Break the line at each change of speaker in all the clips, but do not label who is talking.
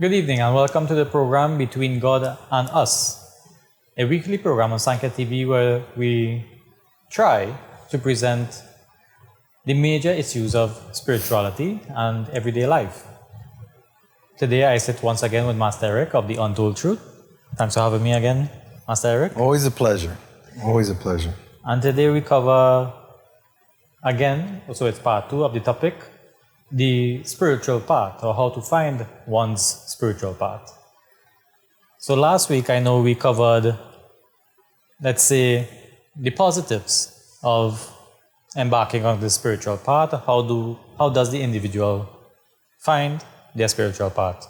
Good evening and welcome to the program Between God and Us, a weekly program on Sankhya TV where we try to present the major issues of spirituality and everyday life. Today I sit once again with Master Eric of The Untold Truth. Thanks for having me again, Master Eric.
Always a pleasure. Always a pleasure.
And today we cover again, so it's part 2 of the topic, the spiritual path, or how to find one's spiritual path. So last week I know we covered, let's say, the positives of embarking on the spiritual path. How does the individual find their spiritual path?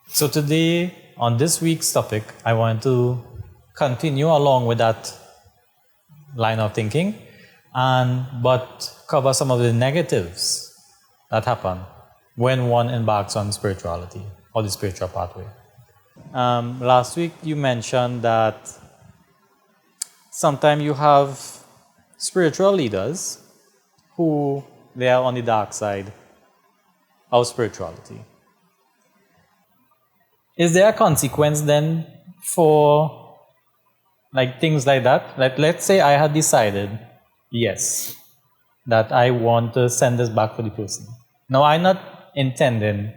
So today, on this week's topic, I want to continue along with that line of thinking, but cover some of the negatives that happen when one embarks on spirituality or the spiritual pathway. Last week you mentioned that sometimes you have spiritual leaders who they are on the dark side of spirituality. Is there a consequence then for things like that? Let's say I had decided, yes, that I want to send this back for the person. Now, I'm not intending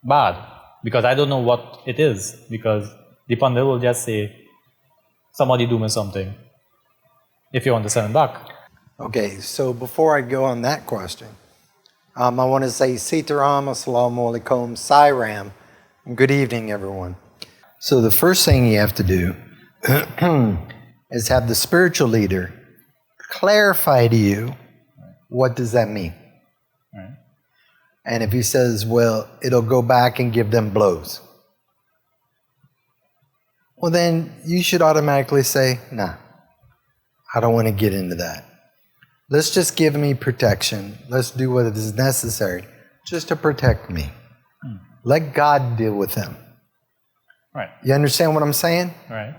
bad, because I don't know what it is, because the pundit will just say, somebody do me something, if you want to send it back.
Okay, so before I go on that question, I want to say Sitaram, Assalamu Alaikum, Sairam, and good evening, everyone. So the first thing you have to do is have the spiritual leader clarify to you, what does that mean?
Right.
And if he says, well, it'll go back and give them blows, well then you should automatically say, nah, I don't want to get into that. Let's just give me protection. Let's do what is necessary just to protect me. Let God deal with them.
Right.
You understand what I'm saying?
Right.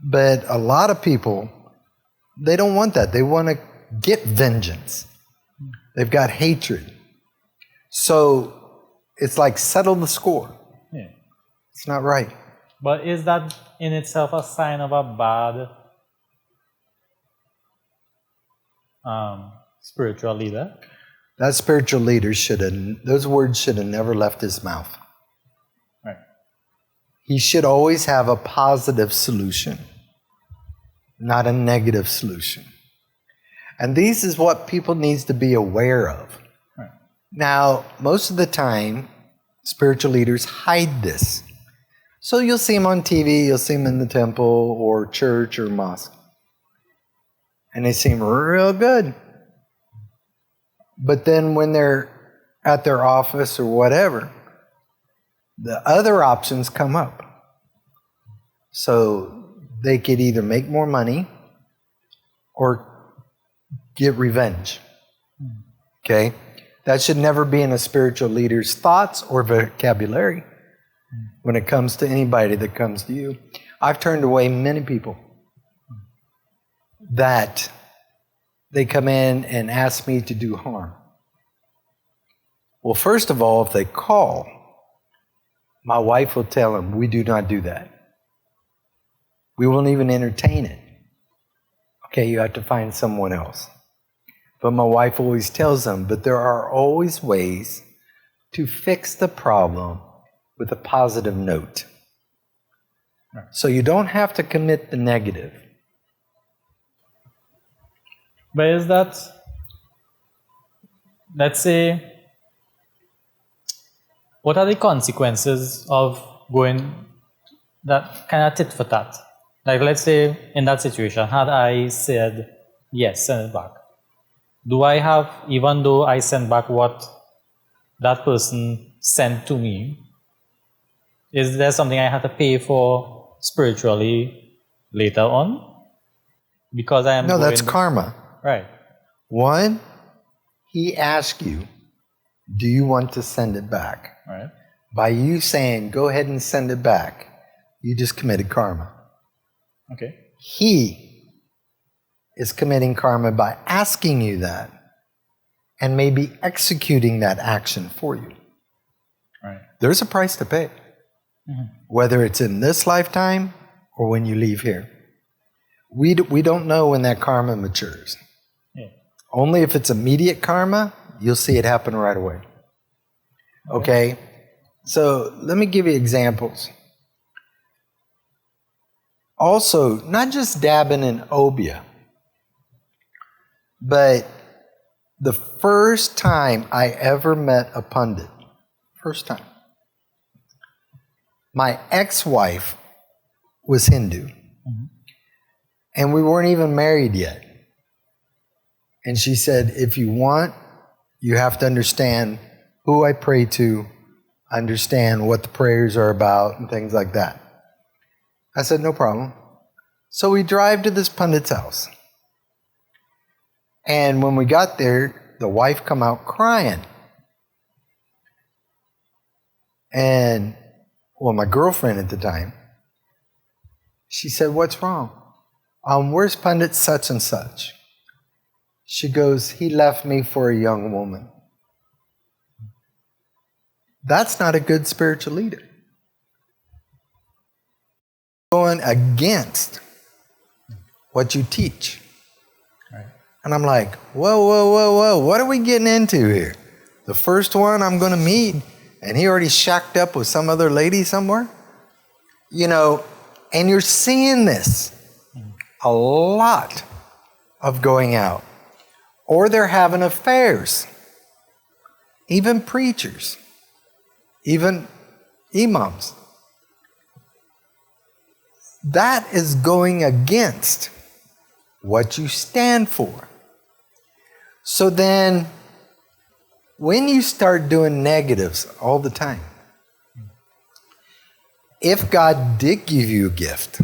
But a lot of people, they don't want that. They want to get vengeance. They've got hatred. So it's like settle the score.
Yeah.
It's not right.
But is that in itself a sign of a bad spiritual leader?
That spiritual leader those words should have never left his mouth.
Right.
He should always have a positive solution, not a negative solution. And this is what people need to be aware of.
Right.
Now, most of the time, spiritual leaders hide this. So you'll see them on TV, you'll see them in the temple or church or mosque. And they seem real good. But then when they're at their office or whatever, the other options come up. So they could either make more money or get revenge. Okay? That should never be in a spiritual leader's thoughts or vocabulary when it comes to anybody that comes to you. I've turned away many people that they come in and ask me to do harm. Well, first of all, if they call, my wife will tell them, we do not do that. We won't even entertain it. Okay, you have to find someone else. But my wife always tells them, but there are always ways to fix the problem with a positive note.
Right.
So you don't have to commit the negative.
But is that, let's say, what are the consequences of going that kind of tit for tat? Let's say in that situation, had I said, yes, send it back. Do I have, even though I send back what that person sent to me, is there something I have to pay for spiritually later on? Because I am
No, that's karma.
Right.
One, he asked you, do you want to send it back?
Right.
By you saying, go ahead and send it back, you just committed karma.
Okay.
He is committing karma by asking you that and maybe executing that action for you.
Right.
There's a price to pay, whether it's in this lifetime or when you leave here. We don't know when that karma matures.
Yeah.
Only if it's immediate karma, you'll see it happen right away. Okay? So let me give you examples. Also, not just dabbing in obia, but the first time I ever met a pundit, first time, my ex-wife was Hindu, and we weren't even married yet. And she said, if you want, you have to understand who I pray to, understand what the prayers are about, and things like that. I said, no problem. So we drive to this pundit's house. And when we got there, the wife come out crying. And, well, my girlfriend at the time, she said, what's wrong? Where's Pundit such and such? She goes, he left me for a young woman. That's not a good spiritual leader. Going against what you teach.
Right.
And I'm like, whoa, what are we getting into here? The first one I'm going to meet, and he already shacked up with some other lady somewhere? You know, and you're seeing this a lot of going out. Or they're having affairs. Even preachers. Even imams. That is going against what you stand for. So then, when you start doing negatives all the time, if God did give you a gift,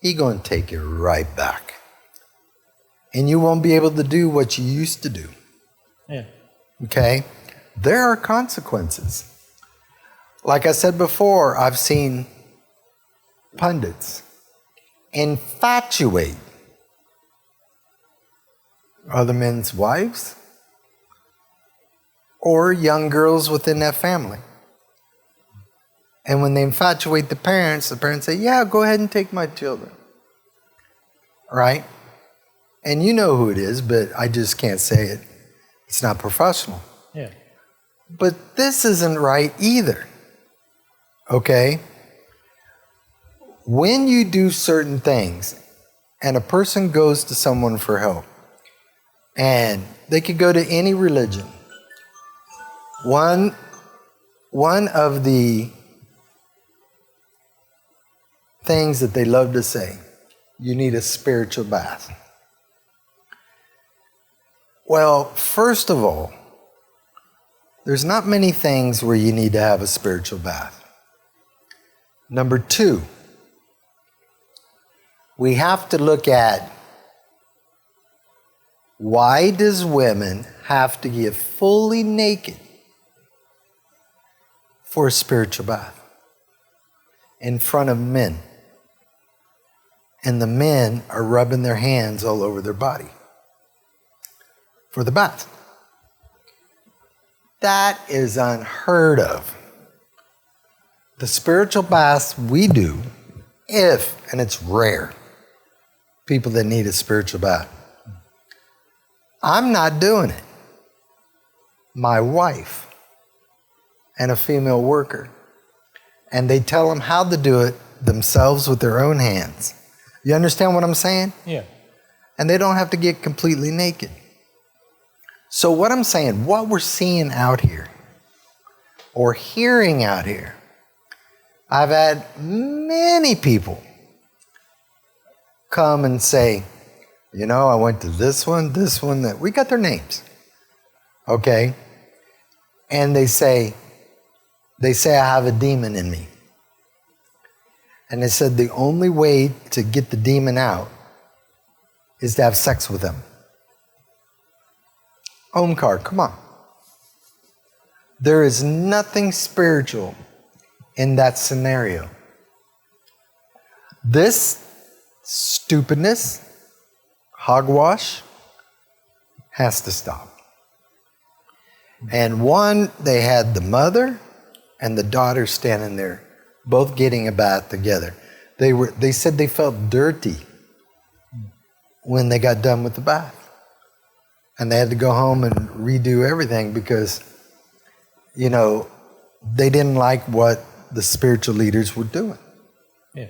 He's going to take it right back. And you won't be able to do what you used to do.
Yeah.
Okay? There are consequences. Like I said before, I've seen pundits infatuate other men's wives or young girls within that family. And when they infatuate the parents say, yeah, go ahead and take my children. Right? And you know who it is, but I just can't say it. It's not professional.
Yeah.
But this isn't right either. Okay? When you do certain things and a person goes to someone for help, and they could go to any religion, one of the things that they love to say, you need a spiritual bath. Well, first of all, there's not many things where you need to have a spiritual bath. Number two, we have to look at why does women have to get fully naked for a spiritual bath in front of men? And the men are rubbing their hands all over their body for the bath. That is unheard of. The spiritual baths we do, and it's rare, people that need a spiritual bath. I'm not doing it. My wife and a female worker. And they tell them how to do it themselves with their own hands. You understand what I'm saying?
Yeah.
And they don't have to get completely naked. So what I'm saying, what we're seeing out here, or hearing out here, I've had many people come and say, you know, I went to this one, that. We got their names. Okay? And they say I have a demon in me. And they said the only way to get the demon out is to have sex with them. Omkar, come on. There is nothing spiritual in that scenario. This stupidness, hogwash, has to stop. And one, they had the mother and the daughter standing there, both getting a bath together. They said they felt dirty when they got done with the bath. And they had to go home and redo everything because, you know, they didn't like what the spiritual leaders were doing.
Yeah.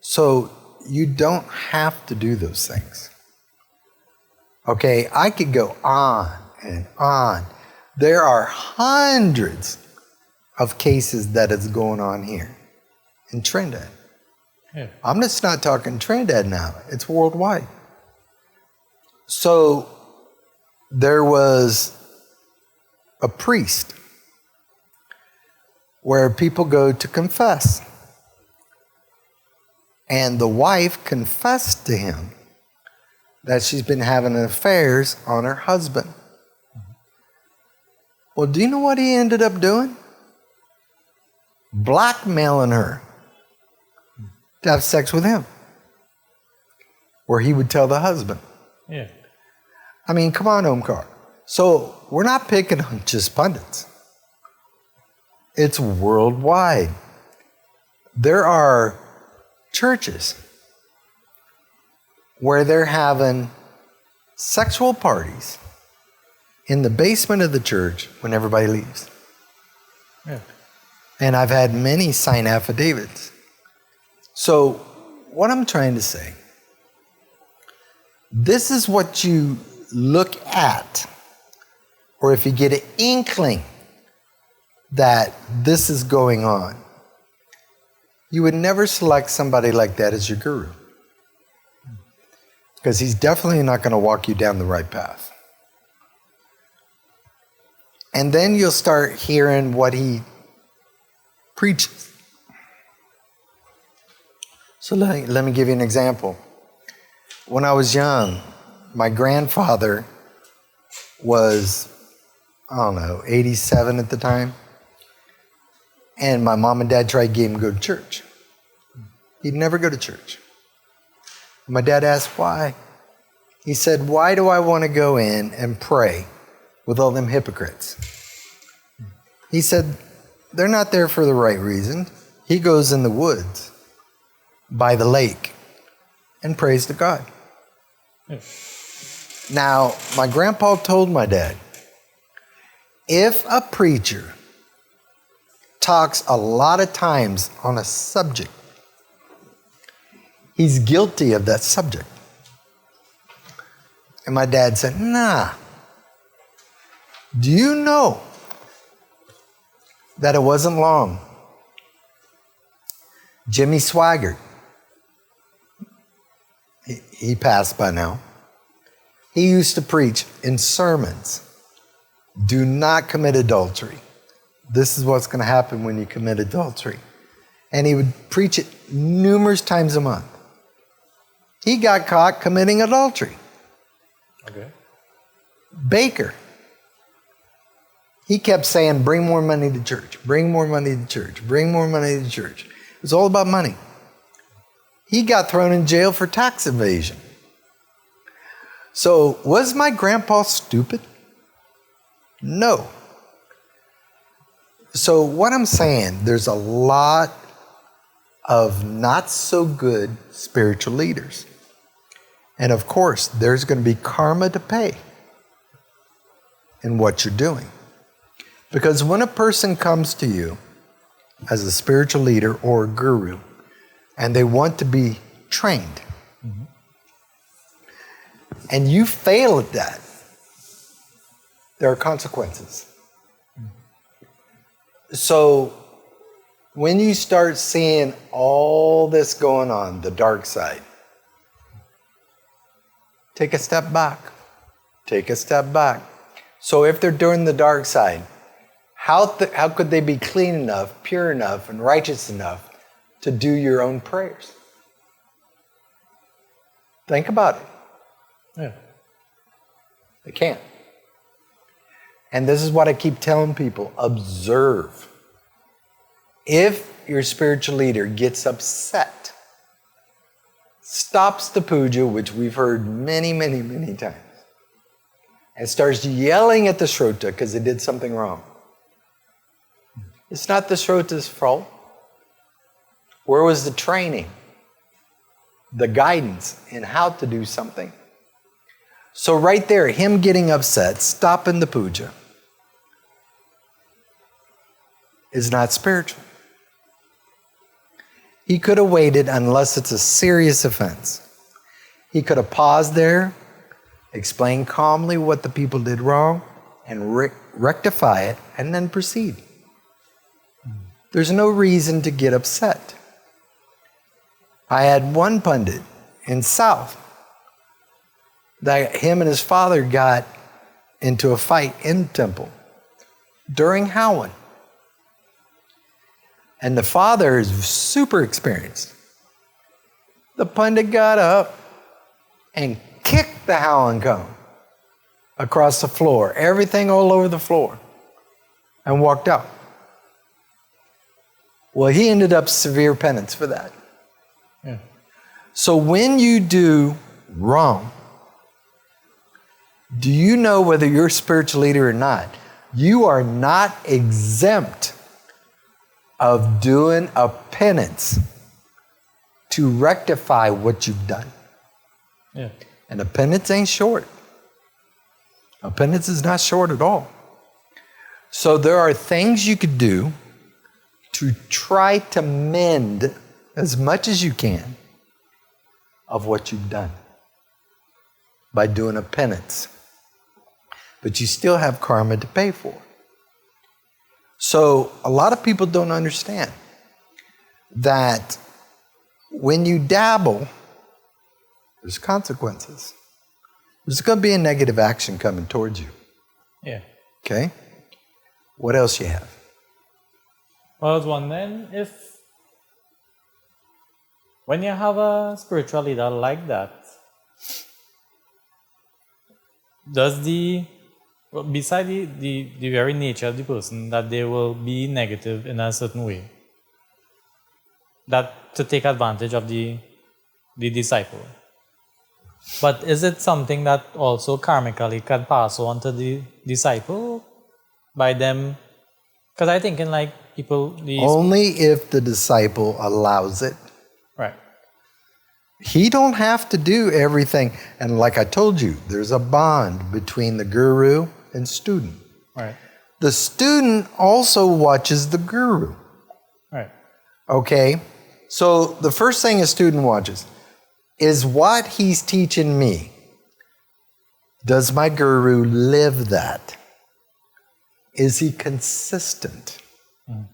So you don't have to do those things. Okay, I could go on and on. There are hundreds of cases that is going on here in Trinidad.
Yeah.
I'm just not talking Trinidad now. It's worldwide. So there was a priest where people go to confess. And the wife confessed to him that she's been having affairs on her husband. Well, do you know what he ended up doing? Blackmailing her to have sex with him. Where he would tell the husband.
Yeah.
I mean, come on, Omkar. So we're not picking on just pundits. It's worldwide. There are churches where they're having sexual parties in the basement of the church when everybody leaves.
Yeah.
And I've had many sign affidavits. So what I'm trying to say, this is what you look at, or if you get an inkling that this is going on, you would never select somebody like that as your guru. Because he's definitely not going to walk you down the right path. And then you'll start hearing what he preaches. So let me give you an example. When I was young, my grandfather was, 87 at the time. And my mom and dad tried to get him to go to church. He'd never go to church. My dad asked why. He said, why do I want to go in and pray with all them hypocrites? He said, they're not there for the right reason. He goes in the woods by the lake and prays to God.
Yeah.
Now, my grandpa told my dad, if a preacher talks a lot of times on a subject, he's guilty of that subject. And my dad said, nah. Do you know that it wasn't long? Jimmy Swaggart, he passed by now. He used to preach in sermons, do not commit adultery. This is what's going to happen when you commit adultery. And he would preach it numerous times a month. He got caught committing adultery.
Okay.
Baker, he kept saying, bring more money to church, bring more money to church, bring more money to church. It was all about money. He got thrown in jail for tax evasion. So, was my grandpa stupid? No. So what I'm saying, there's a lot of not so good spiritual leaders. And of course, there's going to be karma to pay in what you're doing. Because when a person comes to you as a spiritual leader or a guru, and they want to be trained, and you fail at that, there are consequences. So when you start seeing all this going on, the dark side, take a step back. Take a step back. So if they're doing the dark side, how could they be clean enough, pure enough, and righteous enough to do your own prayers? Think about it.
Yeah.
They can't. And this is what I keep telling people. Observe. If your spiritual leader gets upset, stops the puja, which we've heard many, many, many times, and starts yelling at the Shrota because they did something wrong. It's not the Shrota's fault. Where was the training? The guidance in how to do something? So right there, him getting upset, stopping the puja, is not spiritual. He could have waited unless it's a serious offense. He could have paused there, explained calmly what the people did wrong, and rectify it, and then proceed. There's no reason to get upset. I had one pundit in South that him and his father got into a fight in the temple during Howin. And the father is super experienced. The pundit got up and kicked the Howin cone across the floor, everything all over the floor, and walked out. Well, he ended up severe penance for that. Yeah. So when you do wrong, do you know whether you're a spiritual leader or not? You are not exempt of doing a penance to rectify what you've done.
Yeah.
And a penance ain't short. A penance is not short at all. So there are things you could do to try to mend as much as you can of what you've done by doing a penance. But you still have karma to pay for. So a lot of people don't understand that when you dabble, there's consequences. There's going to be a negative action coming towards you.
Yeah.
Okay? What else you have?
Well, I was wondering if when you have a spiritual leader like that, does beside the very nature of the person that they will be negative in a certain way, that to take advantage of the disciple. But is it something that also karmically can pass on to the disciple by them? Because I think in like people...
Only if the disciple allows it.
Right.
He don't have to do everything. And like I told you, there's a bond between the guru and student.
Right.
The student also watches the guru.
Right.
Okay? So the first thing a student watches is what he's teaching me. Does my guru live that? Is he consistent? Mm.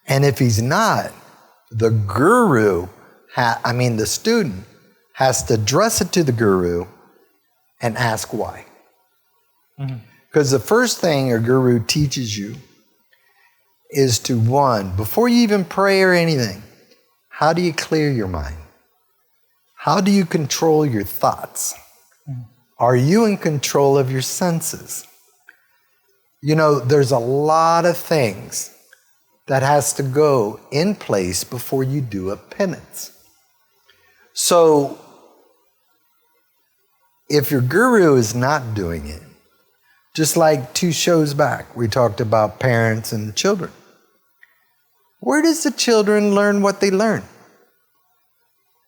And if he's not, the guru, the student has to address it to the guru and ask why. Because the first thing a guru teaches you is to, one, before you even pray or anything, how do you clear your mind? How do you control your thoughts? Are you in control of your senses? You know, there's a lot of things that has to go in place before you do a penance. So, if your guru is not doing it, just like 2 shows back, we talked about parents and children. Where does the children learn what they learn?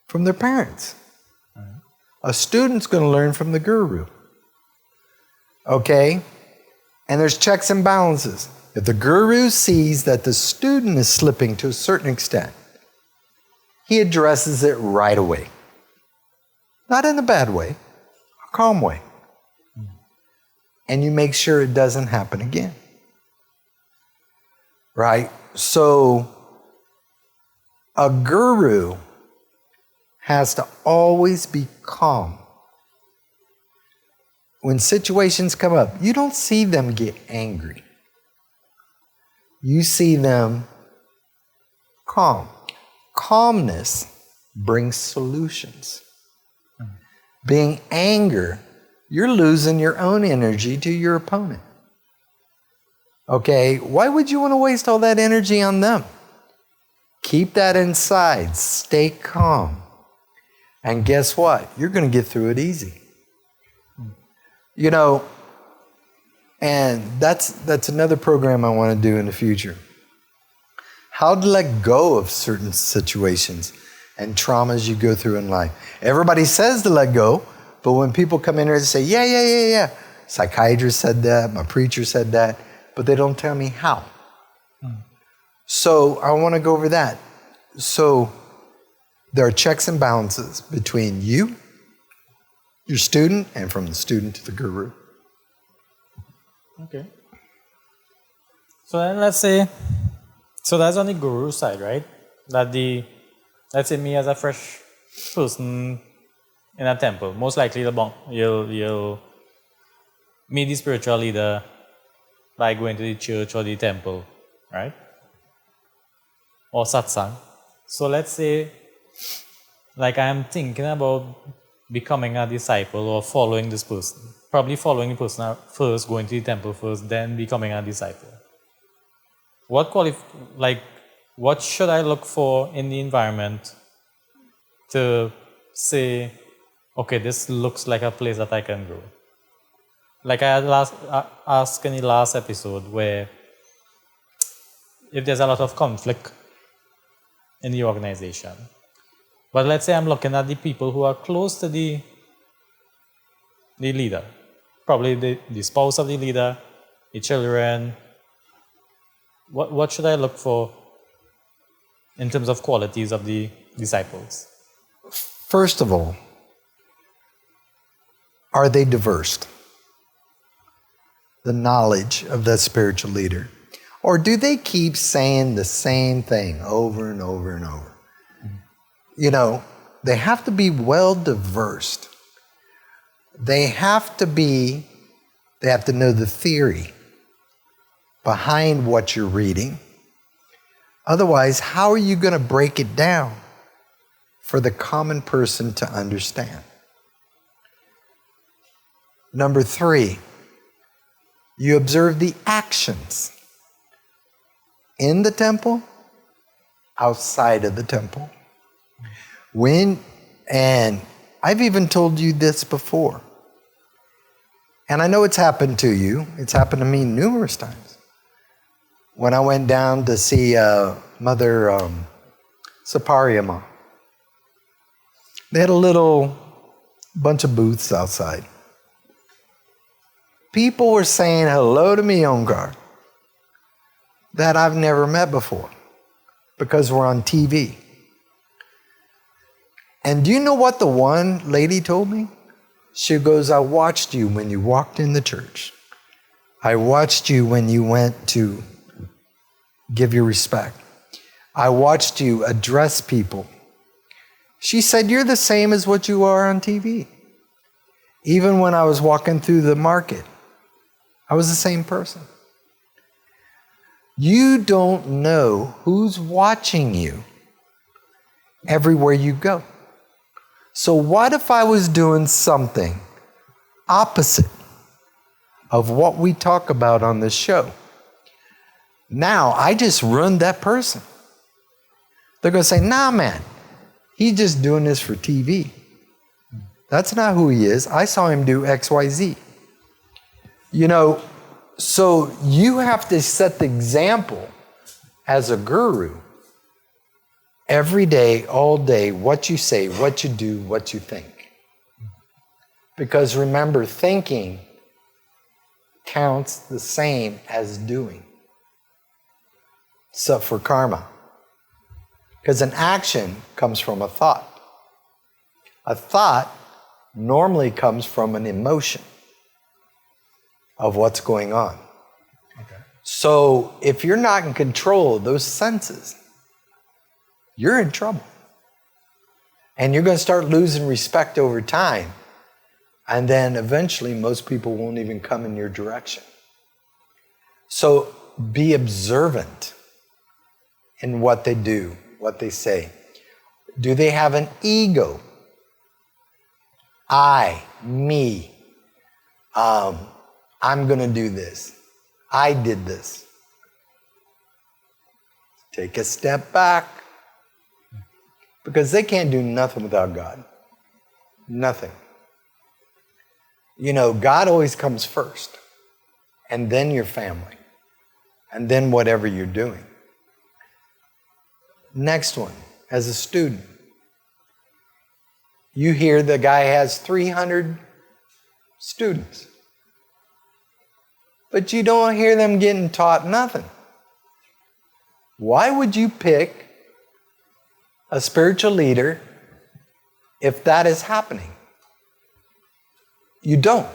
From their parents. A student's going to learn from the guru. Okay? And there's checks and balances. If the guru sees that the student is slipping to a certain extent, he addresses it right away. Not in a bad way, a calm way. And you make sure it doesn't happen again. Right? So, a guru has to always be calm. When situations come up, you don't see them get angry. You see them calm. Calmness brings solutions. Being angry, you're losing your own energy to your opponent. Okay, why would you want to waste all that energy on them? Keep that inside. Stay calm. And guess what? You're going to get through it easy. You know, And that's another program I want to do in the future. How to let go of certain situations and traumas you go through in life. Everybody says to let go, but when people come in here and say, yeah. Psychiatrist said that, my preacher said that, but they don't tell me how. So I want to go over that. So there are checks and balances between you, your student, and from the student to the guru.
Okay. So then let's say, so that's on the guru side, right? Let's say me as a fresh person in a temple, most likely you'll meet the spiritual leader by going to the church or the temple, right? Or satsang. So let's say, like I am thinking about becoming a disciple or following this person. Probably following the person first, going to the temple first, then becoming a disciple. What should I look for in the environment to say, okay, this looks like a place that I can grow? Like I had asked in the last episode, where if there's a lot of conflict in the organization, but let's say I'm looking at the people who are close to the leader, probably the spouse of the leader, the children. What should I look for in terms of qualities of the disciples?
First of all, are they diverse? The knowledge of that spiritual leader. Or do they keep saying the same thing over and over and over? You know, they have to be well diverse. They have to know the theory behind what you're reading. Otherwise, how are you going to break it down for the common person to understand? Number 3, you observe the actions in the temple, outside of the temple. And I've even told you this before. And I know it's happened to you. It's happened to me numerous times. When I went down to see Mother Sapariama, they had a little bunch of booths outside. People were saying hello to me on guard that I've never met before because we're on TV. And do you know what the one lady told me? She goes, I watched you when you walked in the church. I watched you when you went to give your respect. I watched you address people. She said, you're the same as what you are on TV. Even when I was walking through the market, I was the same person. You don't know who's watching you everywhere you go. So what if I was doing something opposite of what we talk about on this show? Now I just ruined that person. They're going to say, nah, man, he's just doing this for TV. That's not who he is. I saw him do X, Y, Z. You know, so you have to set the example as a guru every day, all day, what you say, what you do, what you think. Because remember, thinking counts the same as doing. Except for karma. Because an action comes from a thought. A thought normally comes from an emotion of what's going on. Okay. So if you're not in control of those senses, you're in trouble. And you're going to start losing respect over time. And then eventually most people won't even come in your direction. So be observant in what they do, what they say. Do they have an ego? I, me, I'm going to do this. I did this. Take a step back. Because they can't do nothing without God. Nothing. You know, God always comes first. and then your family, and then whatever you're doing. Next one, as a student, you hear the guy has 300 students, but you don't hear them getting taught nothing. Why would you pick a spiritual leader if that is happening? You don't.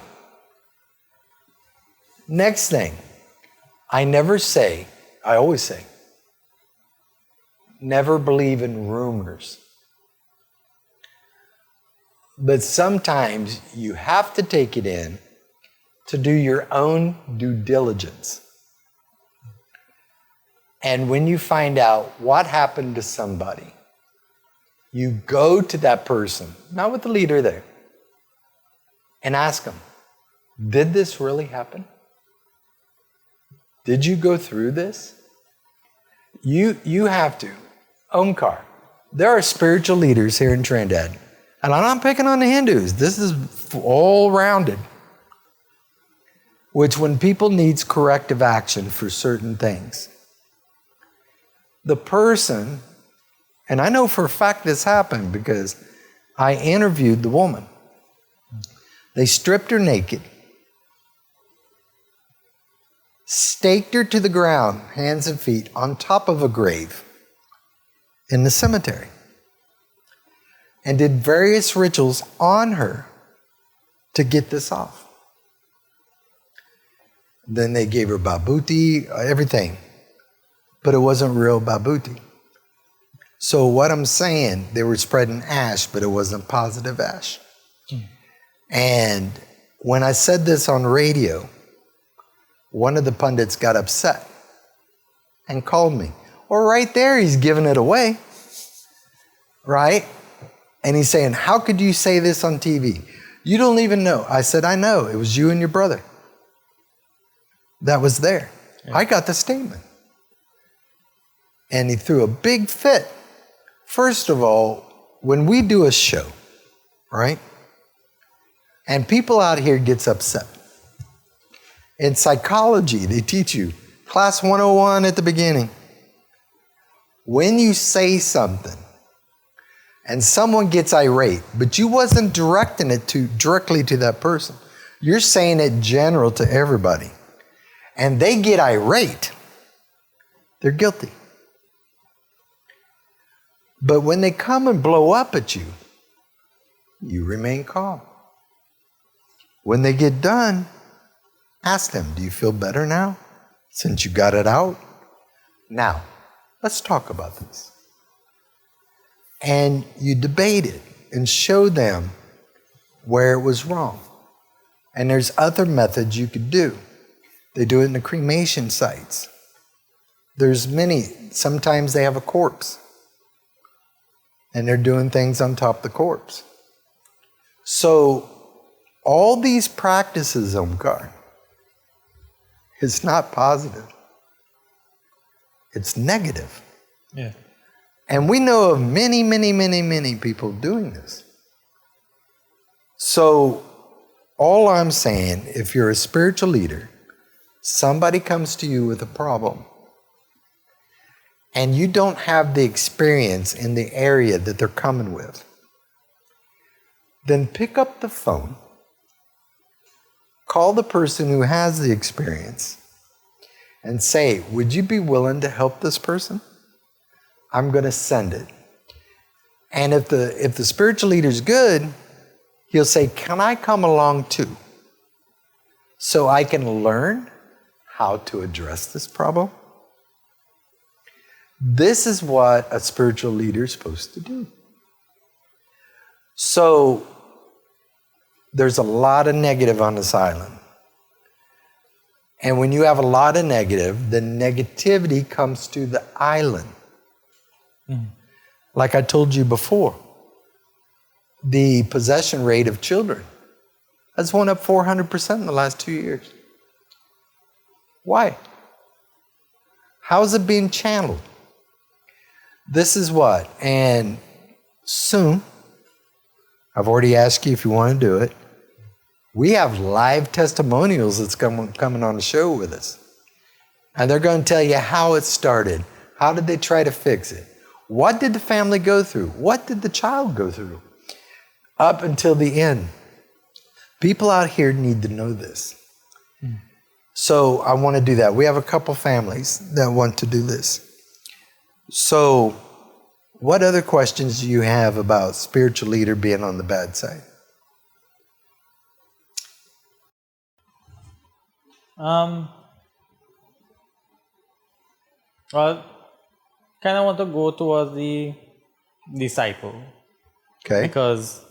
Next thing, I always say, never believe in rumors. But sometimes you have to take it in to do your own due diligence. And when you find out what happened to somebody, you go to that person, not with the leader there, and ask them, did this really happen? Did you go through this? You have to. Omkar, there are spiritual leaders here in Trinidad, and I'm not picking on the Hindus. This is all rounded. Which when people needs corrective action for certain things, the person, and I know for a fact this happened because I interviewed the woman. They stripped her naked, staked her to the ground, hands and feet, on top of a grave in the cemetery, and did various rituals on her to get this off. Then they gave her babuti, everything, but it wasn't real babuti. So what I'm saying, they were spreading ash, but it wasn't positive ash. And when I said this on radio, one of the pundits got upset and called me. Well, right there, he's giving it away, right? And he's saying, how could you say this on TV? You don't even know. I said, I know. It was you and your brother that was there. Yeah. I got the statement. And he threw a big fit. First of all, when we do a show, right? And people out here gets upset. In psychology, they teach you, class 101 at the beginning. When you say something and someone gets irate, but you wasn't directing it directly to that person, you're saying it general to everybody, and they get irate, they're guilty. But when they come and blow up at you, you remain calm. When they get done, ask them, do you feel better now since you got it out? Now, let's talk about this. And you debate it and show them where it was wrong. And there's other methods you could do. They do it in the cremation sites. There's many. Sometimes they have a corpse, and they're doing things on top of the corpse. So all these practices, Omkar, it's not positive. It's negative.
Yeah.
And we know of many, many, many, many people doing this. So all I'm saying, if you're a spiritual leader, somebody comes to you with a problem, and you don't have the experience in the area that they're coming with, then pick up the phone, call the person who has the experience, and say, would you be willing to help this person? I'm going to send it. And if the spiritual leader's good, he'll say, can I come along too? So I can learn how to address this problem? This is what a spiritual leader is supposed to do. So there's a lot of negative on this island. And when you have a lot of negative, the negativity comes to the island. Mm-hmm. Like I told you before, the possession rate of children has went up 400% in the last 2 years. Why? How is it being channeled? This is what, and soon, I've already asked you if you want to do it, We have live testimonials that's coming on the show with us. And they're going to tell you how it started. How did they try to fix it? What did the family go through? What did the child go through? Up until the end. People out here need to know this. So I want to do that. We have a couple families that want to do this. So what other questions do you have about spiritual leader being on the bad side?
Well, kind of want to go towards the disciple.
Okay.
Because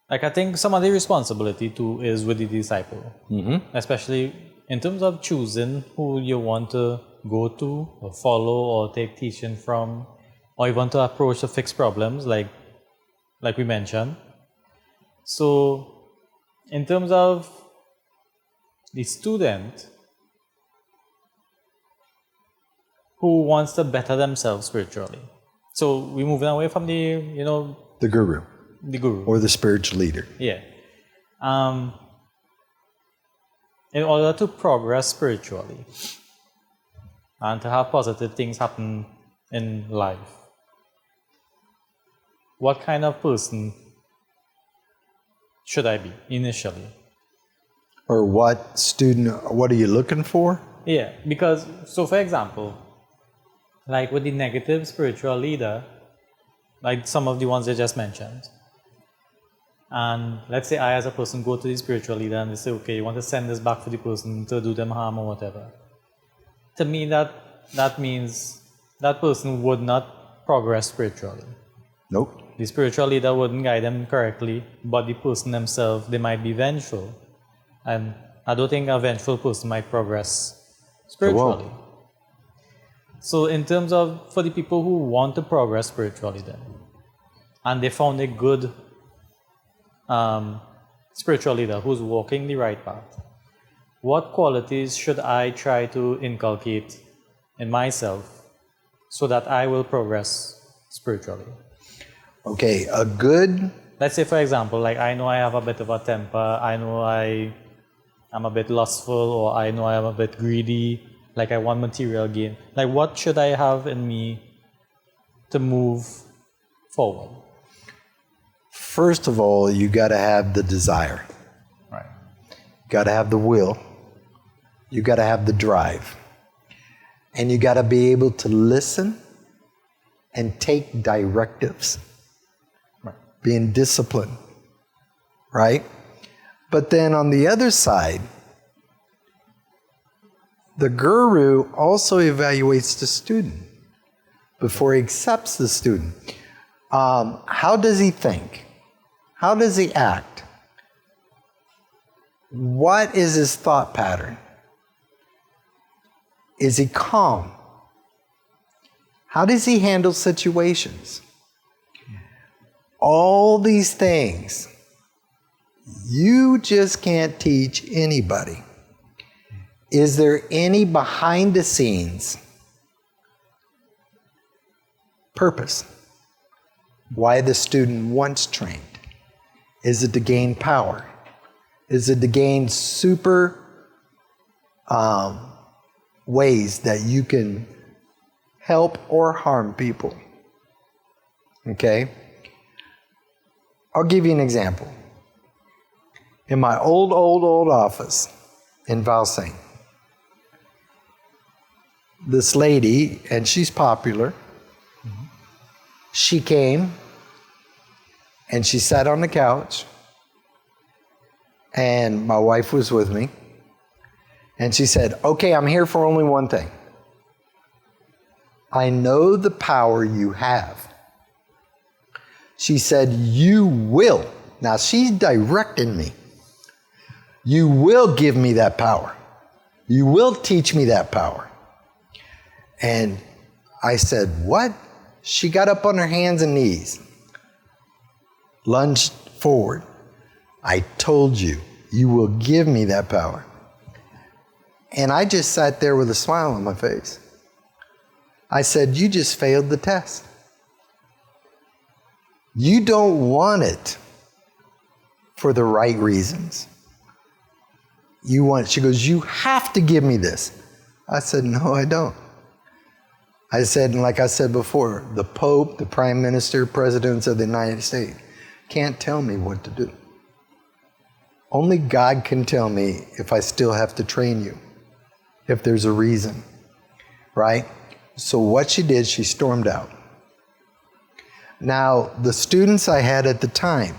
I think some of the responsibility too is with the disciple. Especially in terms of choosing who you want to go to or follow or take teaching from, or you want to approach to fix problems like we mentioned. So in terms of the student who wants to better themselves spiritually. So we're moving away from the
guru.
The guru.
Or the spiritual leader.
Yeah. In order to progress spiritually and to have positive things happen in life, what kind of person should I be initially?
Or what are you looking for?
Yeah, because, so for example, like with the negative spiritual leader, like some of the ones I just mentioned, and let's say I as a person go to the spiritual leader and they say, okay, you want to send this back for the person to do them harm or whatever. To me, that means that person would not progress spiritually.
Nope.
The spiritual leader wouldn't guide them correctly, but the person themselves, they might be vengeful. And I don't think a vengeful person might progress spiritually. So in terms of, for the people who want to progress spiritually then, and they found a good spiritual leader who's walking the right path, what qualities should I try to inculcate in myself so that I will progress spiritually?
Okay,
let's say for example, like I know I have a bit of a temper, I know I'm a bit lustful, or I know I am a bit greedy, like I want material gain. Like what should I have in me to move forward?
First of all, you got to have the desire.
Right.
You got to have the will. You got to have the drive. And you got to be able to listen and take directives.
Right.
Being disciplined. Right? But then on the other side, the guru also evaluates the student before he accepts the student. How does he think? How does he act? What is his thought pattern? Is he calm? How does he handle situations? All these things you just can't teach anybody. Is there any behind the scenes purpose why the student wants trained? Is it to gain power? Is it to gain super ways that you can help or harm people? Okay? I'll give you an example. In my old office in Valsing, this lady, and she's popular, she came and she sat on the couch, and my wife was with me, and she said, okay, I'm here for only one thing. I know the power you have. She said, you will. Now she's directing me. You will give me that power. You will teach me that power. And I said, what? She got up on her hands and knees, lunged forward. I told you, you will give me that power. And I just sat there with a smile on my face. I said, you just failed the test. You don't want it. for the right reasons. She goes, you have to give me this. I said, no, I don't. I said, and like I said before, the Pope, the Prime Minister, Presidents of the United States can't tell me what to do. Only God can tell me if I still have to train you, if there's a reason, right? So what she did, she stormed out. Now, the students I had at the time,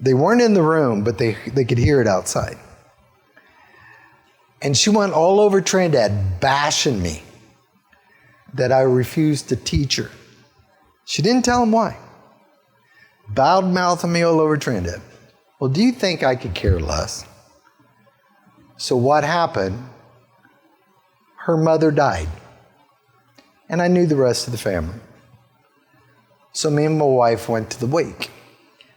they weren't in the room, but they could hear it outside. And she went all over Trinidad bashing me that I refused to teach her. She didn't tell them why. Bowed mouthing me all over Trinidad. Well, do you think I could care less? So what happened? Her mother died. And I knew the rest of the family. So me and my wife went to the wake.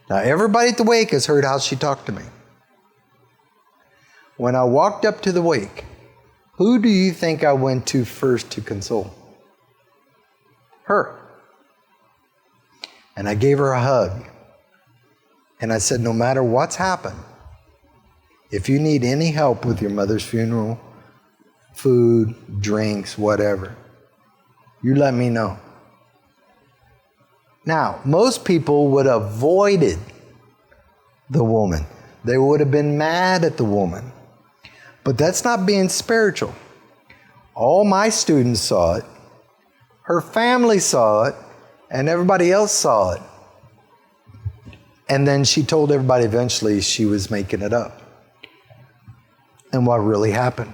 Now everybody at the wake has heard how she talked to me. When I walked up to the wake, who do you think I went to first to console? Her. And I gave her a hug. And I said, no matter what's happened, if you need any help with your mother's funeral, food, drinks, whatever, you let me know. Now, most people would have avoided the woman. They would have been mad at the woman. But that's not being spiritual. All my students saw it, her family saw it, and everybody else saw it. And then she told everybody eventually she was making it up. And what really happened.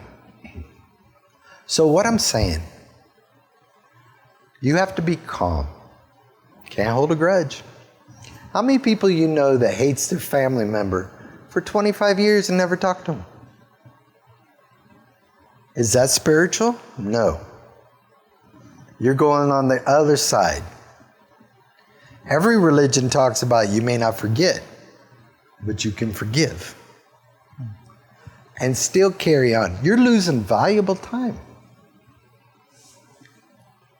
So what I'm saying, you have to be calm. Can't hold a grudge. How many people you know that hates their family member for 25 years and never talked to them? Is that spiritual? No. You're going on the other side. Every religion talks about you may not forget, but you can forgive. And still carry on. You're losing valuable time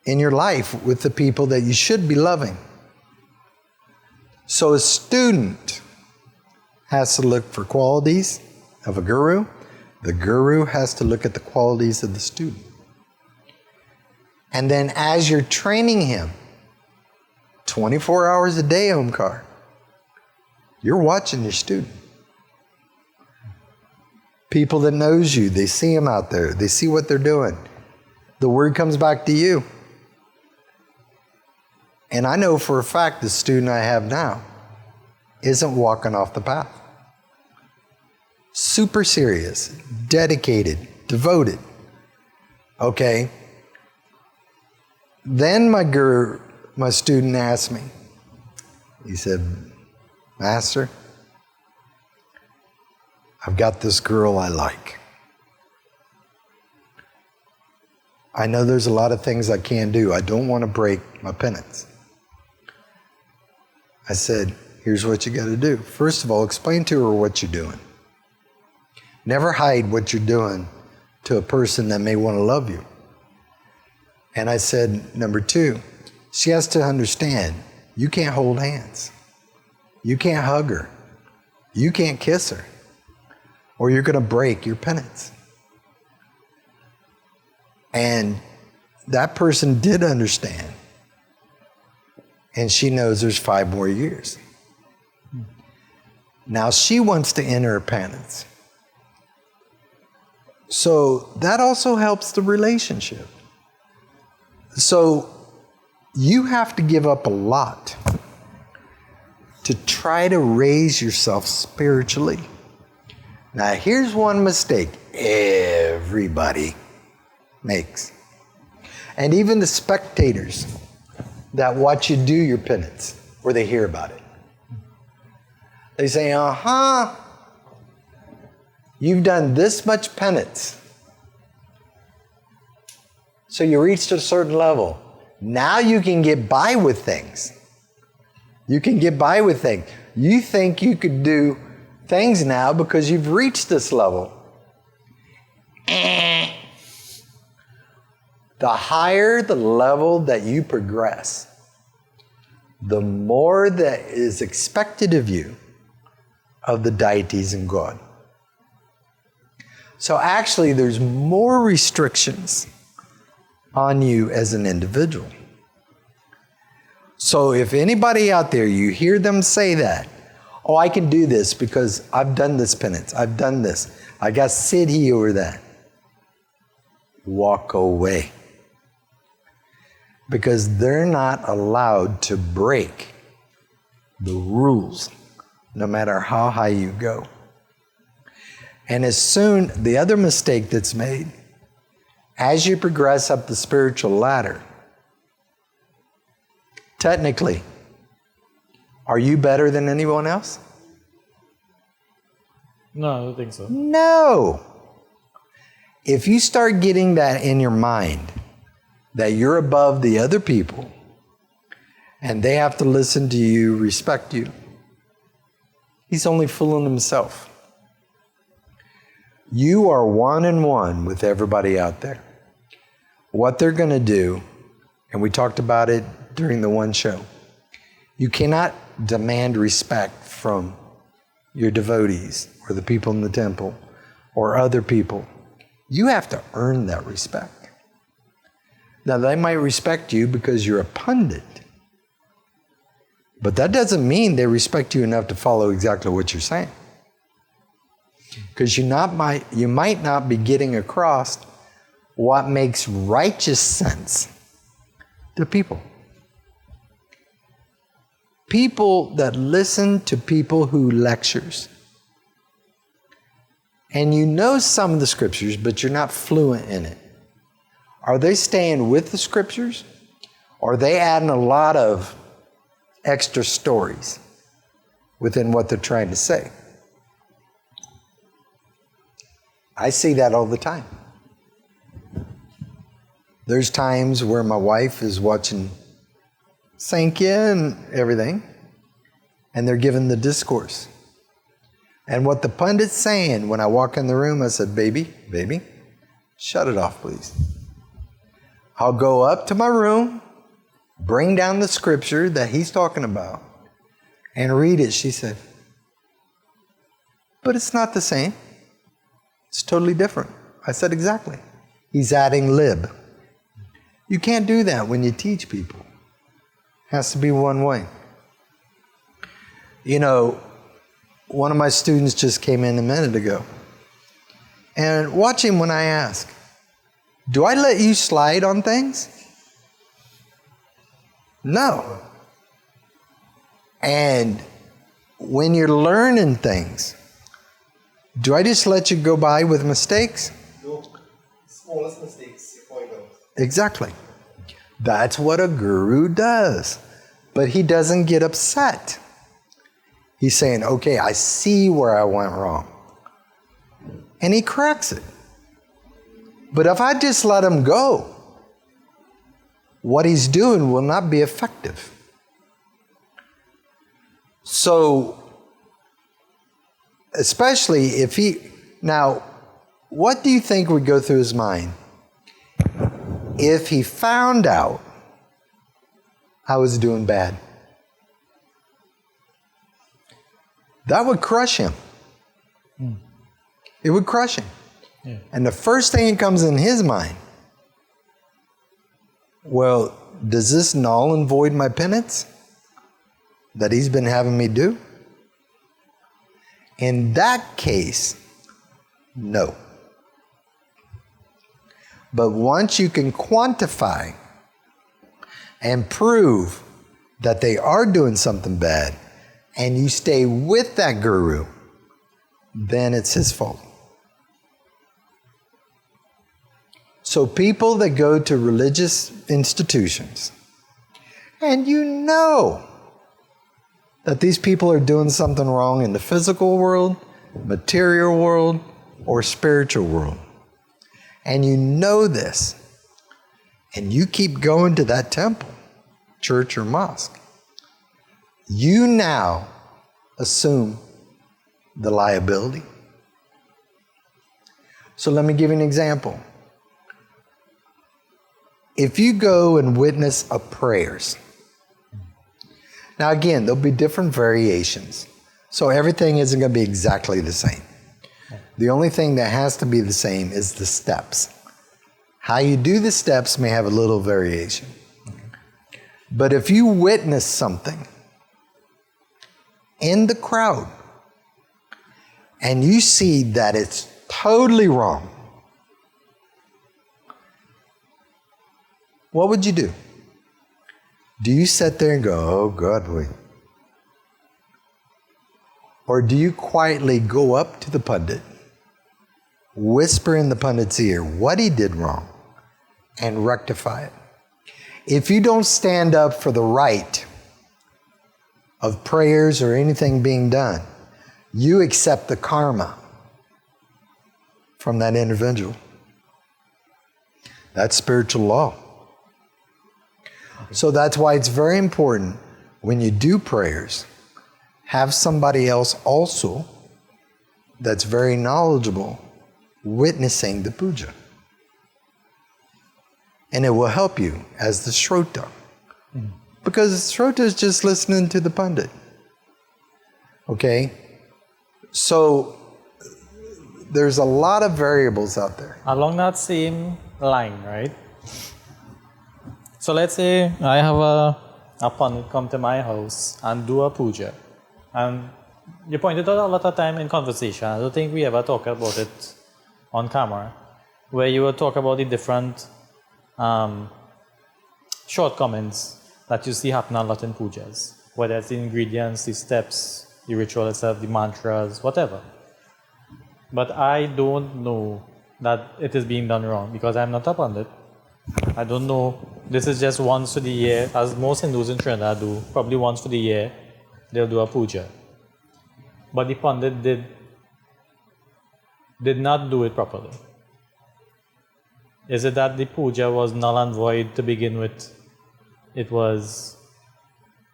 in your life with the people that you should be loving. So a student has to look for qualities of a guru. The guru has to look at the qualities of the student. And then as you're training him, 24 hours a day, Omkar, you're watching your student. People that knows you, they see him out there. They see what they're doing. The word comes back to you. And I know for a fact the student I have now isn't walking off the path. Super serious, dedicated, devoted. Okay. Then my student asked me, he said, Master, I've got this girl I like. I know there's a lot of things I can't do. I don't want to break my penance. I said, here's what you got to do. First of all, explain to her what you're doing. Never hide what you're doing to a person that may want to love you. And I said, number two, she has to understand you can't hold hands. You can't hug her. You can't kiss her. Or you're going to break your penance. And that person did understand. And she knows there's 5 more years. Now she wants to enter her penance. So that also helps the relationship. So you have to give up a lot to try to raise yourself spiritually. Now here's one mistake everybody makes. And even the spectators that watch you do your penance, or they hear about it. They say, you've done this much penance. So you reached a certain level. Now you can get by with things. You can get by with things. You think you could do things now because you've reached this level. The higher the level that you progress, the more that is expected of you, of the deities and God. So actually, there's more restrictions on you as an individual. So if anybody out there, you hear them say that, oh, I can do this because I've done this penance, I've done this, I got siddhi over that. Walk away. Because they're not allowed to break the rules, no matter how high you go. And as soon, the other mistake that's made, as you progress up the spiritual ladder, technically, are you better than anyone else?
No, I don't think so.
No. If you start getting that in your mind, that you're above the other people, and they have to listen to you, respect you, he's only fooling himself. You are one and one with everybody out there. What they're going to do, and we talked about it during the one show, you cannot demand respect from your devotees or the people in the temple or other people. You have to earn that respect. Now, they might respect you because you're a pundit, but that doesn't mean they respect you enough to follow exactly what you're saying. Because you might not be getting across what makes righteous sense to people. People that listen to people who lectures. And you know some of the scriptures, but you're not fluent in it. Are they staying with the scriptures? Or are they adding a lot of extra stories within what they're trying to say? I see that all the time. There's times where my wife is watching Sankhya and everything, and they're giving the discourse. And what the pundit's saying, when I walk in the room, I said, baby, shut it off, please. I'll go up to my room, bring down the scripture that he's talking about, and read it. She said, but it's not the same. It's totally different. I said, exactly. He's adding lib. You can't do that when you teach people. It has to be one way. You know, one of my students just came in a minute ago. And watch him when I ask, do I let you slide on things? No. And when you're learning things, do I just let you go by with mistakes?
No. Smallest mistakes, you point out.
Exactly. That's what a guru does. But he doesn't get upset. He's saying, okay, I see where I went wrong. And he corrects it. But if I just let him go, what he's doing will not be effective. So, especially if now, what do you think would go through his mind if he found out I was doing bad? That would crush him. It would crush him. Yeah. And the first thing that comes in his mind, well, does this null and void my penance that he's been having me do? In that case, no. But once you can quantify and prove that they are doing something bad, and you stay with that guru, then it's his fault. So people that go to religious institutions, and you know that these people are doing something wrong in the physical world, material world, or spiritual world, and you know this, and you keep going to that temple, church, or mosque, you now assume the liability. So let me give you an example. If you go and witness a prayers, now again, there'll be different variations, So everything isn't going to be exactly the same. The only thing that has to be the same is the steps. How you do the steps may have a little variation. But if you witness something in the crowd and you see that it's totally wrong, what would you do? Do you sit there and go, oh, God, wait? Or do you quietly go up to the pundit, whisper in the pundit's ear what he did wrong, and rectify it? If you don't stand up for the right of prayers or anything being done, you accept the karma from that individual. That's spiritual law. So that's why it's very important when you do prayers, have somebody else also that's very knowledgeable witnessing the puja. And it will help you as the Shrota. Because Shrota is just listening to the pundit. Okay? So there's a lot of variables out there.
Along that same line, right? So let's say I have a pundit come to my house and do a puja. And you pointed out a lot of time in conversation. I don't think we ever talked about it on camera, where you will talk about the different shortcomings that you see happen a lot in pujas, whether it's the ingredients, the steps, the ritual itself, the mantras, whatever. But I don't know that it is being done wrong because I'm not a pundit. I don't know. This is just once for the year, as most Hindus in Trinidad do, probably once for the year, they'll do a puja. But the pundit did not do it properly. Is it that the puja was null and void to begin with? It was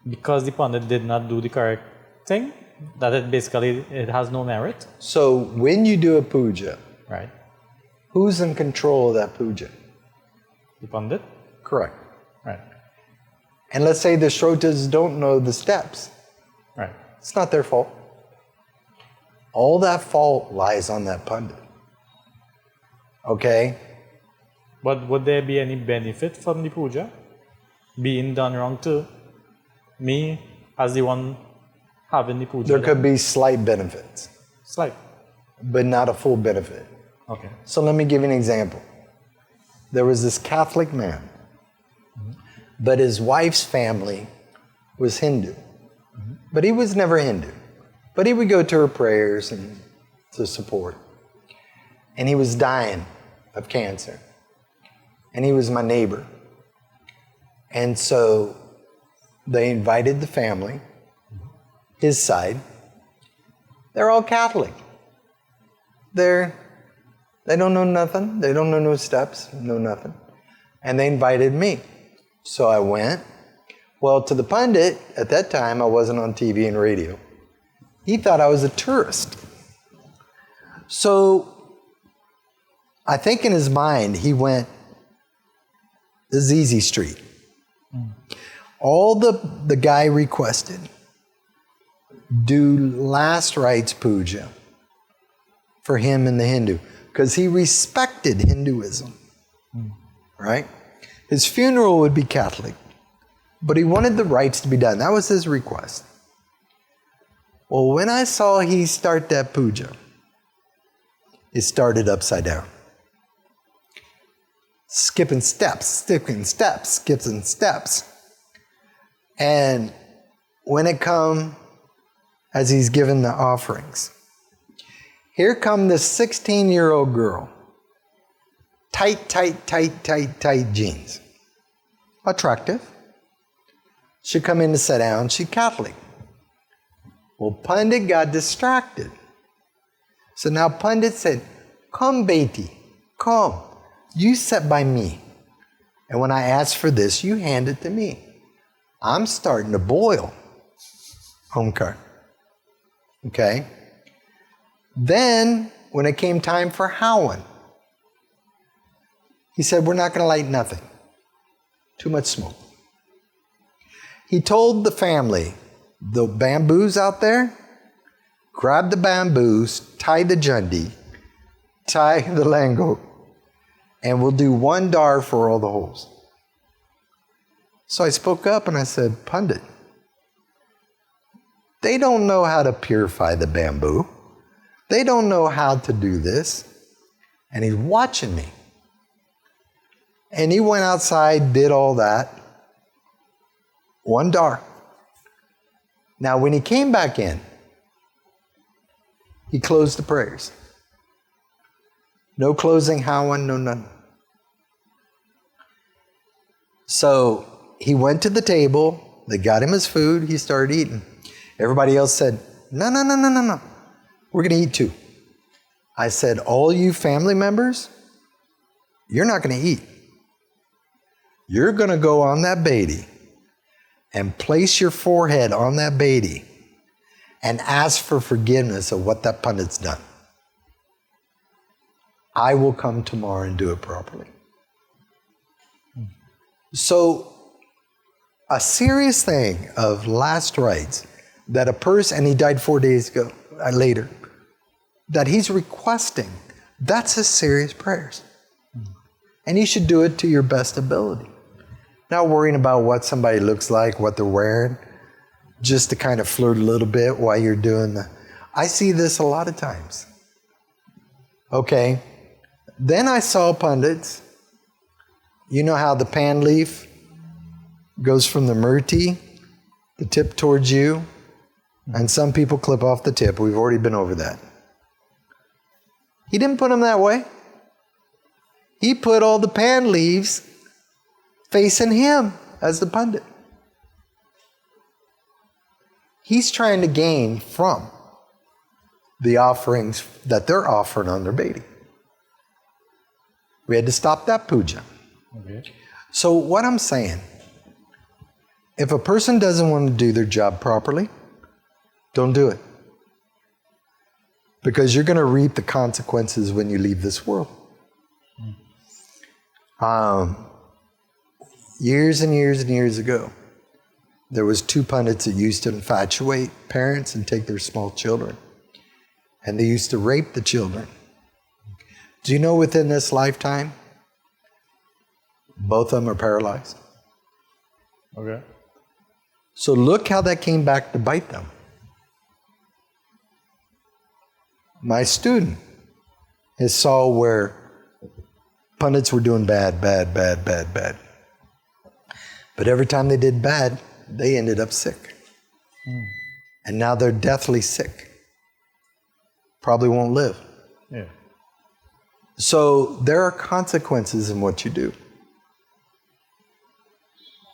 because the pundit did not do the correct thing, that it has no merit?
So when you do a puja,
Right.
who's in control of that puja?
The pundit?
Correct.
Right.
And let's say the Shrotas don't know the steps.
Right.
It's not their fault. All that fault lies on that pundit. Okay?
But would there be any benefit from the puja being done wrong to me as the one having the puja?
There could be slight benefits,
Slight.
but not a full benefit.
Okay.
So let me give you an example. There was this Catholic man, but his wife's family was Hindu. But he was never Hindu. But he would go to her prayers and to support. And he was dying of cancer. And he was my neighbor. And so they invited the family, his side. They're all Catholic. They don't know nothing. They don't know no steps, no nothing. And they invited me. So I went. Well, to the pundit, at that time, I wasn't on TV and radio. He thought I was a tourist. So I think in his mind, he went, this is easy street. All the guy requested, do last rites puja for him and the Hindu, because he respected Hinduism, right? His funeral would be Catholic, but he wanted the rites to be done. That was his request. Well, when I saw he start that puja, it started upside down. Skipping steps, skipping steps. And when it come, as he's given the offerings, here come this 16-year-old girl. Tight jeans. Attractive. She come in to sit down. She's Catholic. Well, Pandit got distracted. So now Pandit said, come, Beti, come. You sit by me. And when I ask for this, you hand it to me. I'm starting to boil. Omkar. Okay? Then, when it came time for Hawan, he said, we're not going to light nothing. Too much smoke. He told the family, the bamboos out there, grab the bamboos, tie the jundi, tie the lango, and we'll do one dar for all the holes. So I spoke up and I said, Pandit, they don't know how to purify the bamboo. They don't know how to do this. And he's watching me. And he went outside, did all that. One dar. Now, when he came back in, he closed the prayers. No closing Hawan, no none. So he went to the table. They got him his food. He started eating. Everybody else said, no. We're going to eat too. I said, all you family members, you're not going to eat. You're going to go on that baby and place your forehead on that baby and ask for forgiveness of what that pundit's done. I will come tomorrow and do it properly. So, a serious thing of last rites that a person, and he died 4 days ago, later, that he's requesting, that's his serious prayers. And you should do it to your best ability. Not worrying about what somebody looks like, what they're wearing, just to kind of flirt a little bit while you're doing the... I see this a lot of times. Okay. Then I saw pundits. You know how the pan leaf goes from the murti, the tip towards you, and some people clip off the tip. We've already been over that. He didn't put them that way. He put all the pan leaves facing him as the pundit. He's trying to gain from the offerings that they're offering on their baby. We had to stop that puja.
Okay.
So what I'm saying, if a person doesn't want to do their job properly, don't do it. Because you're going to reap the consequences when you leave this world. Years and years and years ago, there was 2 pundits that used to infatuate parents and take their small children. And they used to rape the children. Do you know within this lifetime, both of them are paralyzed?
Okay.
So look how that came back to bite them. My student has saw where pundits were doing bad. But every time they did bad, they ended up sick. And now they're deathly sick. Probably won't live.
Yeah.
So there are consequences in what you do.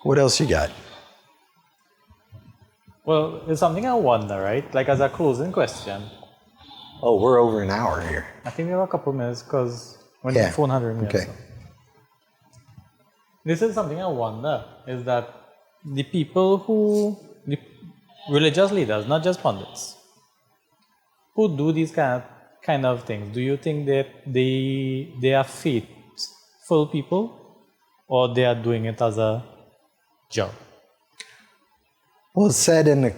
What else you got?
Well, it's something I wonder, right? Like as a closing question.
Oh, we're over an hour here.
I think we have a couple minutes because when
Yeah.
the phone had ring.
Okay.
So. This is something I wonder, is that the people the religious leaders, not just pundits, who do these kind of things, do you think that they are faithful people or they are doing it as a job?
Well, it's said in the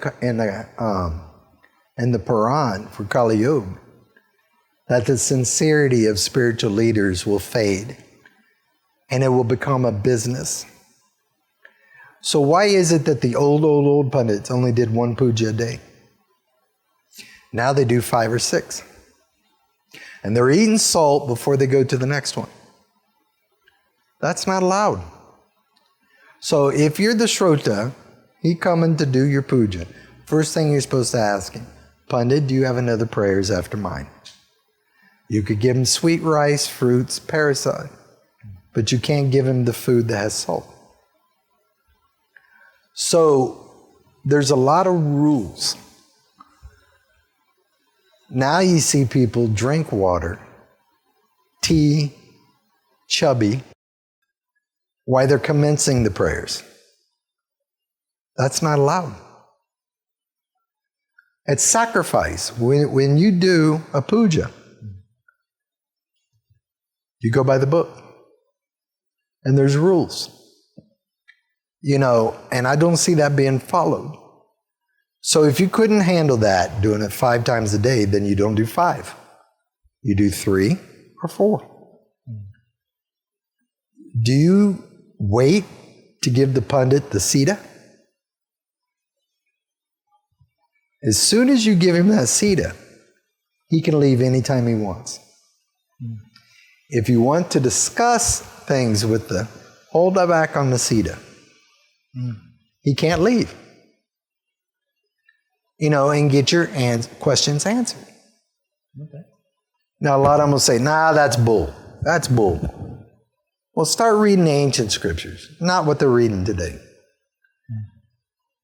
Quran for Kali Yuga that the sincerity of spiritual leaders will fade and it will become a business. So why is it that the old pundits only did 1 puja a day? Now they do 5 or 6. And they're eating salt before they go to the next one. That's not allowed. So if you're the Shrota, he coming to do your puja, first thing you're supposed to ask him, Pandit, do you have another prayers after mine? You could give him sweet rice, fruits, parasad, but you can't give him the food that has salt. So there's a lot of rules. Now you see people drink water, tea, chubby, while they're commencing the prayers. That's not allowed. It's sacrifice. When you do a puja, you go by the book. And there's rules. You know, and I don't see that being followed. So if you couldn't handle that, doing it 5 times a day, then you don't do 5. You do 3 or 4. Do you wait to give the pundit the sita? As soon as you give him that sita, he can leave anytime he wants. If you want to discuss things with the hold back on the sita, he can't leave. And get your questions answered.
Okay.
Now, a lot of them will say, nah, that's bull. That's bull. Well, start reading the ancient scriptures, not what they're reading today.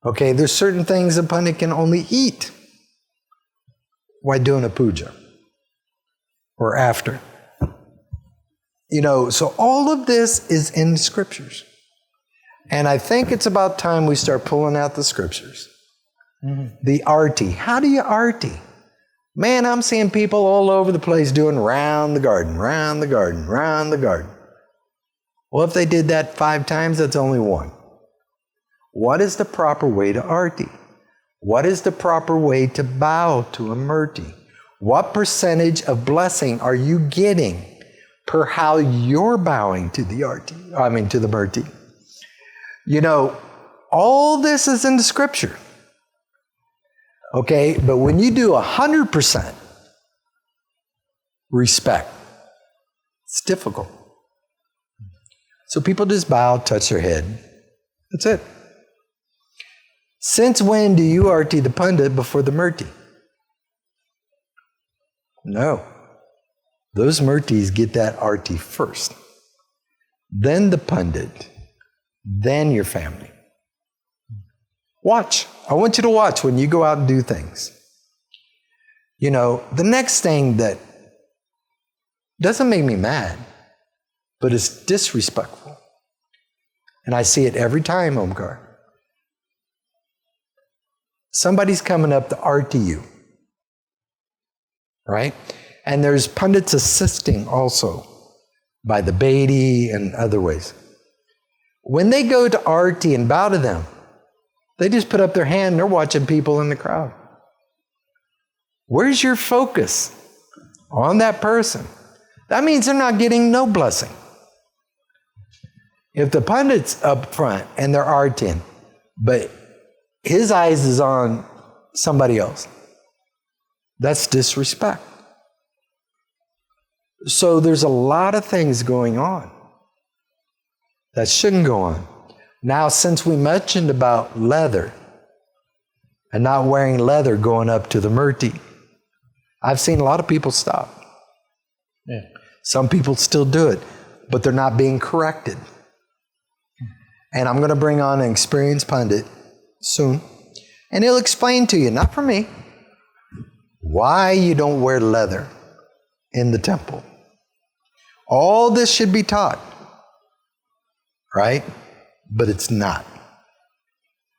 Okay, there's certain things a pundit can only eat while doing a puja or after. So all of this is in the scriptures. And I think it's about time we start pulling out the scriptures. The arti. How do you arti? Man, I'm seeing people all over the place doing round the garden, round the garden, round the garden. Well, if they did that 5 times, that's only 1. What is the proper way to arti? What is the proper way to bow to a murti? What percentage of blessing are you getting per how you're bowing to the to the murti? All this is in the scripture. Okay, but when you do 100% respect, it's difficult. So people just bow, touch their head. That's it. Since when do you arti the pundit before the murti? No. Those murtis get that arti first. Then the pundit. Then your family. Watch. I want you to watch when you go out and do things. The next thing that doesn't make me mad, but is disrespectful. And I see it every time, Omkar. Somebody's coming up to arti you. Right? And there's pundits assisting also by the Bedi and other ways. When they go to arti and bow to them, they just put up their hand and they're watching people in the crowd. Where's your focus? On that person. That means they're not getting no blessing. If the pundit's up front and they're arting, but his eyes is on somebody else, that's disrespect. So there's a lot of things going on that shouldn't go on. Now, since we mentioned about leather and not wearing leather going up to the murti, I've seen a lot of people stop.
Yeah.
Some people still do it, but they're not being corrected. And I'm going to bring on an experienced pundit soon, and he'll explain to you, not from me, why you don't wear leather in the temple. All this should be taught, right? But it's not.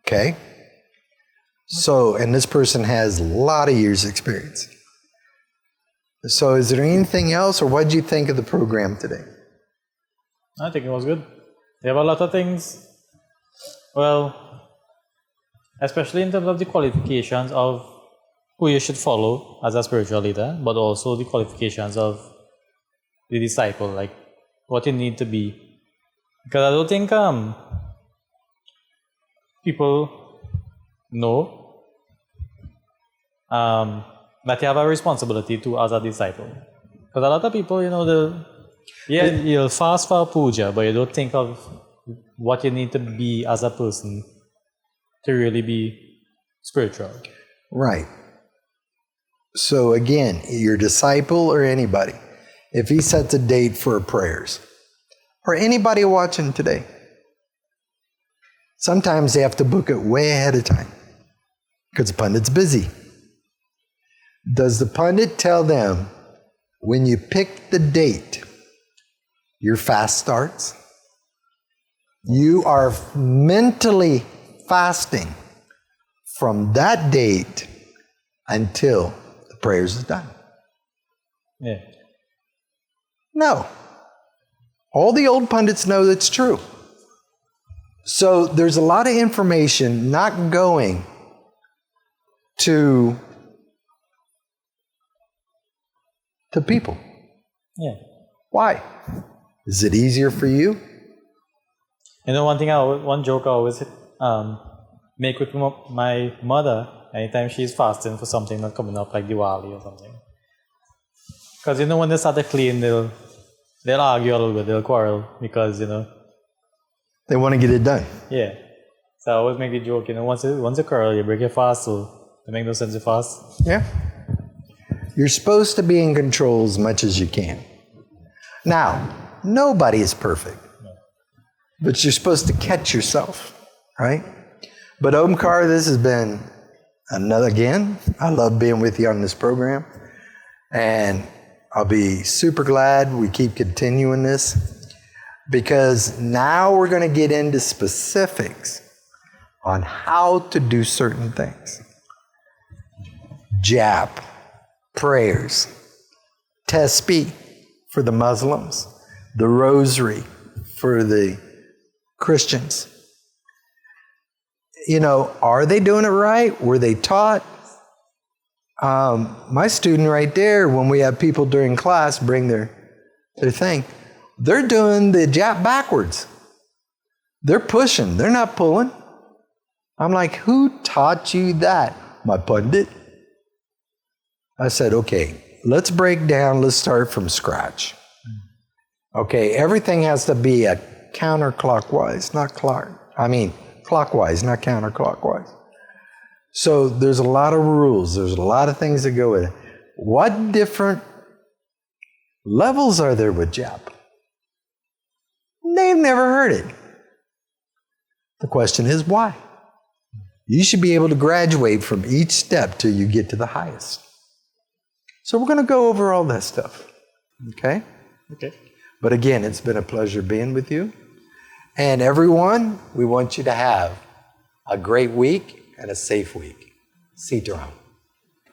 Okay? So, and this person has a lot of years' experience. So is there anything else, or what did you think of the program today?
I think it was good. They have a lot of things, well, especially in terms of the qualifications of who you should follow as a spiritual leader, but also the qualifications of the disciple, like what you need to be. Because I don't think people know that you have a responsibility to as a disciple. Because a lot of people, you'll fast for a puja, but you don't think of what you need to be as a person to really be spiritual.
Right. So again, your disciple or anybody, if he sets a date for prayers, or anybody watching today, sometimes they have to book it way ahead of time because the pundit's busy. Does the pundit tell them when you pick the date, your fast starts? You are mentally fasting from that date until the prayers is done.
Yeah.
No. All the old pundits know that's true. So there's a lot of information not going to people.
Yeah.
Why? Is it easier for you?
You know, one joke I always make with my mother anytime she's fasting for something not coming up like Diwali or something. Because you know, when they start to clean, they'll argue a little bit, they'll quarrel because, you know,
They want to get it done.
yeah. So I always make the joke, you know, once you quarrel, you break your fast, so it makes no sense to fast.
Yeah. You're supposed to be in control as much as you can. Now, nobody is perfect, but you're supposed to catch yourself, right? But Omkar, this has been again, I love being with you on this program, and I'll be super glad we keep continuing this, because now we're going to get into specifics on how to do certain things. Jap, prayers, tasbih for the Muslims, the rosary for the Christians. You know, are they doing it right? Were they taught? My student right there, when we have people during class bring their thing, they're doing the jap backwards. They're pushing, they're not pulling. I'm like, who taught you that? My pundit. I said, okay, let's break down, let's start from scratch. Okay, everything has to be a counterclockwise, clockwise, not counterclockwise. So there's a lot of rules, there's a lot of things that go with it. What different levels are there with Jap? They've never heard it. The question is why? You should be able to graduate from each step till you get to the highest. So we're going to go over all that stuff. Okay?
Okay.
But again, it's been a pleasure being with you. And everyone, we want you to have a great week and a safe week. See you around.